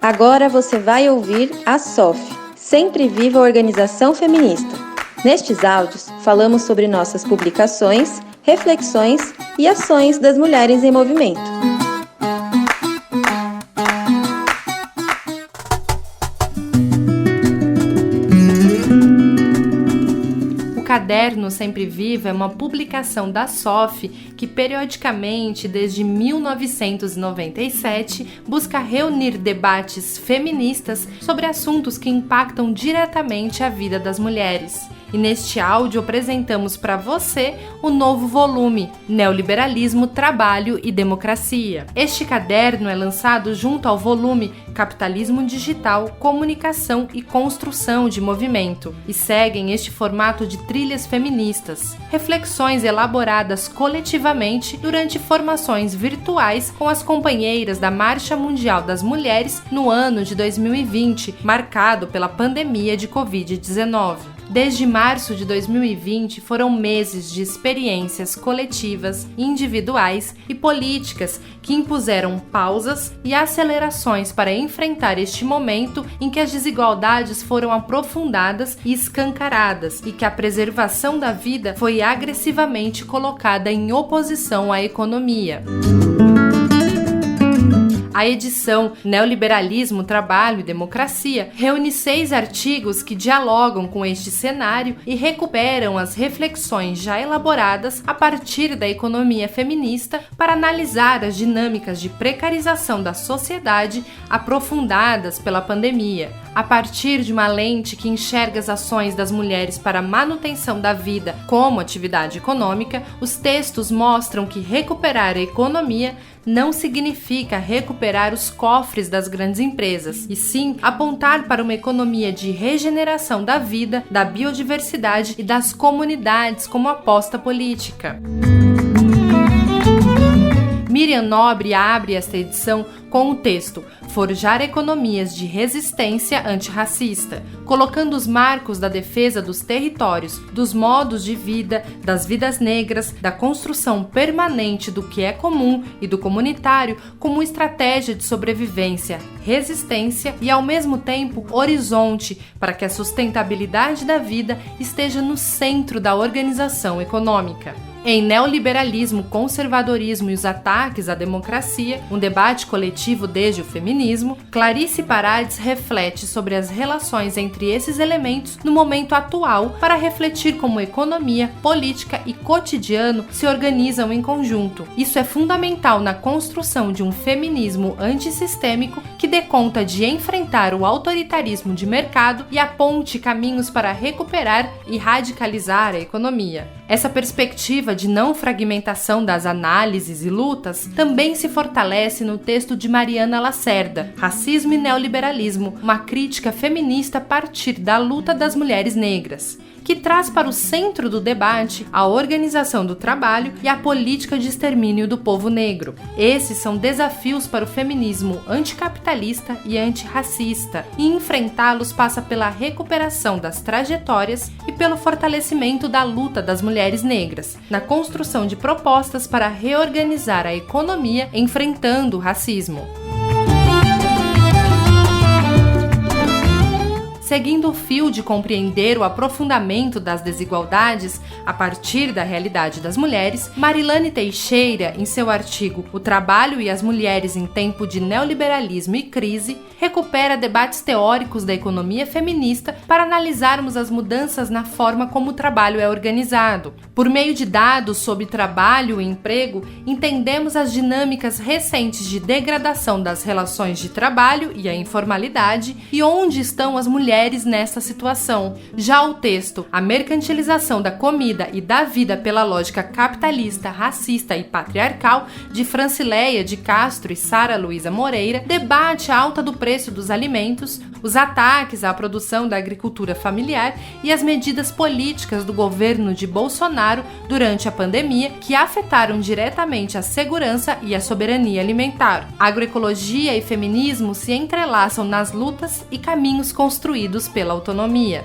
Agora você vai ouvir a SOF, Sempre Viva Organização Feminista. Nestes áudios, falamos sobre nossas publicações, reflexões e ações das mulheres em movimento. O Caderno Sempre Viva é uma publicação da SOF que, periodicamente, desde 1997, busca reunir debates feministas sobre assuntos que impactam diretamente a vida das mulheres. E neste áudio apresentamos para você o novo volume Neoliberalismo, Trabalho e Democracia. Este caderno é lançado junto ao volume Capitalismo Digital, Comunicação e Construção de Movimento e seguem este formato de trilhas feministas, reflexões elaboradas coletivamente durante formações virtuais com as companheiras da Marcha Mundial das Mulheres no ano de 2020, marcado pela pandemia de Covid-19. Desde março de 2020, foram meses de experiências coletivas, individuais e políticas que impuseram pausas e acelerações para enfrentar este momento em que as desigualdades foram aprofundadas e escancaradas e que a preservação da vida foi agressivamente colocada em oposição à economia. A edição Neoliberalismo, Trabalho e Democracia reúne 6 artigos que dialogam com este cenário e recuperam as reflexões já elaboradas a partir da economia feminista para analisar as dinâmicas de precarização da sociedade aprofundadas pela pandemia. A partir de uma lente que enxerga as ações das mulheres para a manutenção da vida como atividade econômica, os textos mostram que recuperar a economia não significa recuperar os cofres das grandes empresas, e sim apontar para uma economia de regeneração da vida, da biodiversidade e das comunidades como aposta política. Miriam Nobre abre esta edição com o texto Forjar economias de resistência antirracista, colocando os marcos da defesa dos territórios, dos modos de vida, das vidas negras, da construção permanente do que é comum e do comunitário como estratégia de sobrevivência, resistência e, ao mesmo tempo, horizonte para que a sustentabilidade da vida esteja no centro da organização econômica. Em Neoliberalismo, Conservadorismo e os Ataques à Democracia, um debate coletivo desde o feminismo, Clarice Parades reflete sobre as relações entre esses elementos no momento atual para refletir como economia, política e cotidiano se organizam em conjunto. Isso é fundamental na construção de um feminismo antissistêmico que dê conta de enfrentar o autoritarismo de mercado e aponte caminhos para recuperar e radicalizar a economia. Essa perspectiva de não fragmentação das análises e lutas também se fortalece no texto de Mariana Lacerda, Racismo e Neoliberalismo, uma crítica feminista a partir da luta das mulheres negras, que traz para o centro do debate a organização do trabalho e a política de extermínio do povo negro. Esses são desafios para o feminismo anticapitalista e antirracista, e enfrentá-los passa pela recuperação das trajetórias e pelo fortalecimento da luta das mulheres negras, na construção de propostas para reorganizar a economia enfrentando o racismo. Seguindo o fio de compreender o aprofundamento das desigualdades a partir da realidade das mulheres, Marilane Teixeira, em seu artigo O Trabalho e as Mulheres em Tempo de Neoliberalismo e Crise, recupera debates teóricos da economia feminista para analisarmos as mudanças na forma como o trabalho é organizado. Por meio de dados sobre trabalho e emprego, entendemos as dinâmicas recentes de degradação das relações de trabalho e a informalidade e onde estão as mulheres nesta situação. Já o texto A Mercantilização da Comida e da Vida pela Lógica Capitalista, Racista e Patriarcal, de Francileia de Castro e Sara Luísa Moreira, debate a alta do preço dos alimentos, os ataques à produção da agricultura familiar e as medidas políticas do governo de Bolsonaro durante a pandemia que afetaram diretamente a segurança e a soberania alimentar. Agroecologia e feminismo se entrelaçam nas lutas e caminhos construídos pela autonomia.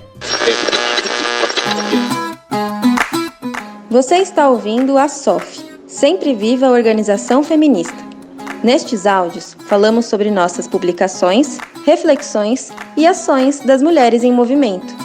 Você está ouvindo a SOF, Sempre viva a organização feminista! Nestes áudios, falamos sobre nossas publicações, reflexões e ações das mulheres em movimento.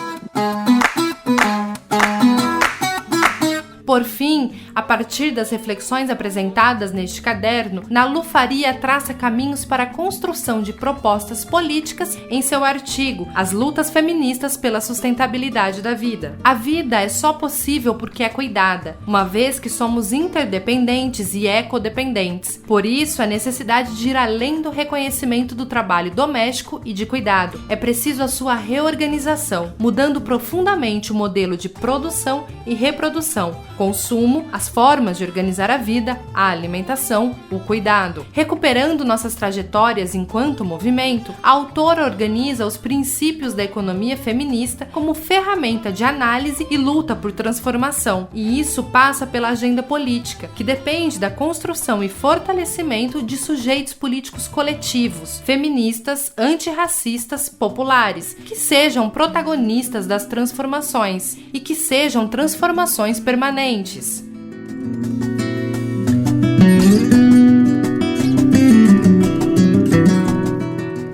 Por fim, a partir das reflexões apresentadas neste caderno, Nalu Faria traça caminhos para a construção de propostas políticas em seu artigo As Lutas Feministas pela Sustentabilidade da Vida. A vida é só possível porque é cuidada, uma vez que somos interdependentes e ecodependentes. Por isso, a necessidade de ir além do reconhecimento do trabalho doméstico e de cuidado. É preciso a sua reorganização, mudando profundamente o modelo de produção e reprodução, consumo, as formas de organizar a vida, a alimentação, o cuidado. Recuperando nossas trajetórias enquanto movimento, a autora organiza os princípios da economia feminista como ferramenta de análise e luta por transformação. E isso passa pela agenda política, que depende da construção e fortalecimento de sujeitos políticos coletivos, feministas, antirracistas, populares, que sejam protagonistas das transformações e que sejam transformações permanentes.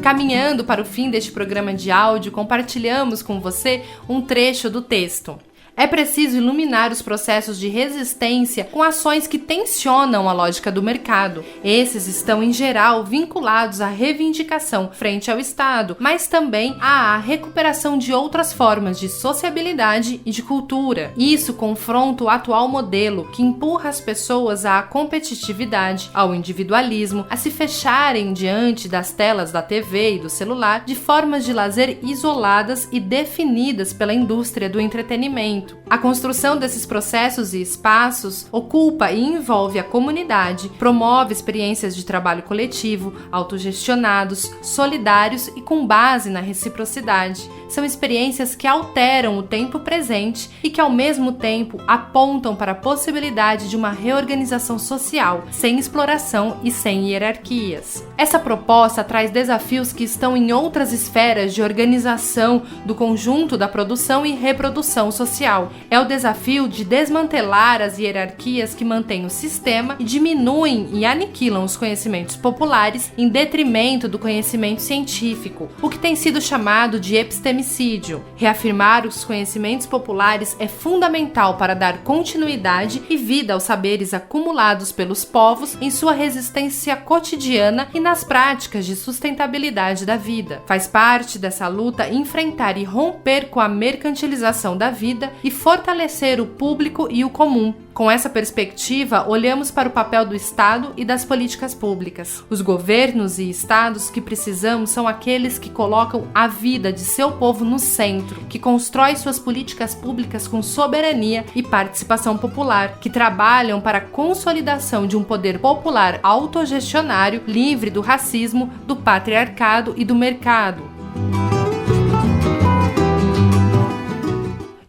Caminhando para o fim deste programa de áudio, compartilhamos com você um trecho do texto. É preciso iluminar os processos de resistência com ações que tensionam a lógica do mercado. Esses estão, em geral, vinculados à reivindicação frente ao Estado, mas também à recuperação de outras formas de sociabilidade e de cultura. Isso confronta o atual modelo que empurra as pessoas à competitividade, ao individualismo, a se fecharem diante das telas da TV e do celular de formas de lazer isoladas e definidas pela indústria do entretenimento. A construção desses processos e espaços ocupa e envolve a comunidade, promove experiências de trabalho coletivo, autogestionados, solidários e com base na reciprocidade. São experiências que alteram o tempo presente e que, ao mesmo tempo, apontam para a possibilidade de uma reorganização social, sem exploração e sem hierarquias. Essa proposta traz desafios que estão em outras esferas de organização do conjunto da produção e reprodução social. É o desafio de desmantelar as hierarquias que mantêm o sistema e diminuem e aniquilam os conhecimentos populares em detrimento do conhecimento científico, o que tem sido chamado de epistemicídio. Reafirmar os conhecimentos populares é fundamental para dar continuidade e vida aos saberes acumulados pelos povos em sua resistência cotidiana e nas práticas de sustentabilidade da vida. Faz parte dessa luta enfrentar e romper com a mercantilização da vida e fortalecer o público e o comum. Com essa perspectiva, olhamos para o papel do Estado e das políticas públicas. Os governos e estados que precisamos são aqueles que colocam a vida de seu povo no centro, que constroem suas políticas públicas com soberania e participação popular, que trabalham para a consolidação de um poder popular autogestionário, livre do racismo, do patriarcado e do mercado.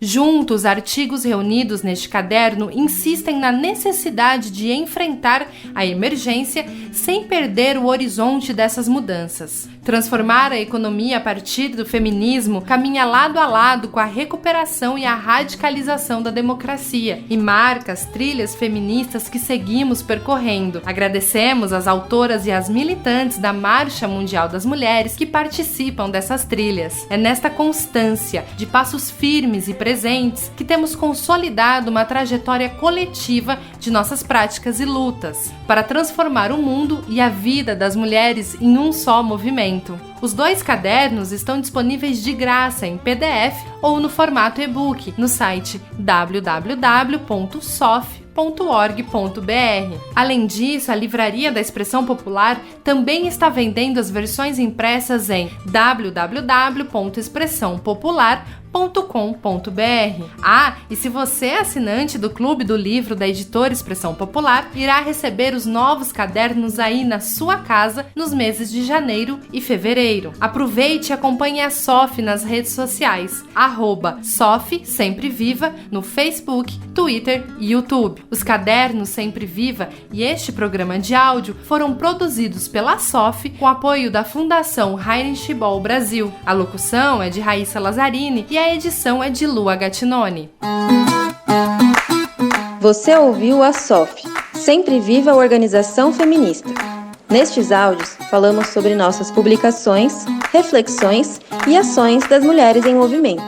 Juntos, artigos reunidos neste caderno insistem na necessidade de enfrentar a emergência sem perder o horizonte dessas mudanças. Transformar a economia a partir do feminismo caminha lado a lado com a recuperação e a radicalização da democracia e marca as trilhas feministas que seguimos percorrendo. Agradecemos às autoras e às militantes da Marcha Mundial das Mulheres que participam dessas trilhas. É nesta constância de passos firmes e presentes que temos consolidado uma trajetória coletiva de nossas práticas e lutas para transformar o mundo e a vida das mulheres em um só movimento. Os 2 cadernos estão disponíveis de graça em PDF ou no formato e-book no site www.sof.org.br. Além disso, a Livraria da Expressão Popular também está vendendo as versões impressas em www.expressãopopular.com.br. E se você é assinante do Clube do Livro da Editora Expressão Popular, irá receber os novos cadernos aí na sua casa nos meses de janeiro e fevereiro. Aproveite e acompanhe a SOF nas redes sociais, @SOF Sempre Viva no Facebook, Twitter e YouTube. Os cadernos Sempre Viva e este programa de áudio foram produzidos pela SOF com apoio da Fundação Heinrich Böll Brasil. A locução é de Raíssa Lazzarini e a edição é de Lua Gattinoni. Você ouviu a SOF, Sempre viva a organização feminista! Nestes áudios, falamos sobre nossas publicações, reflexões e ações das mulheres em movimento.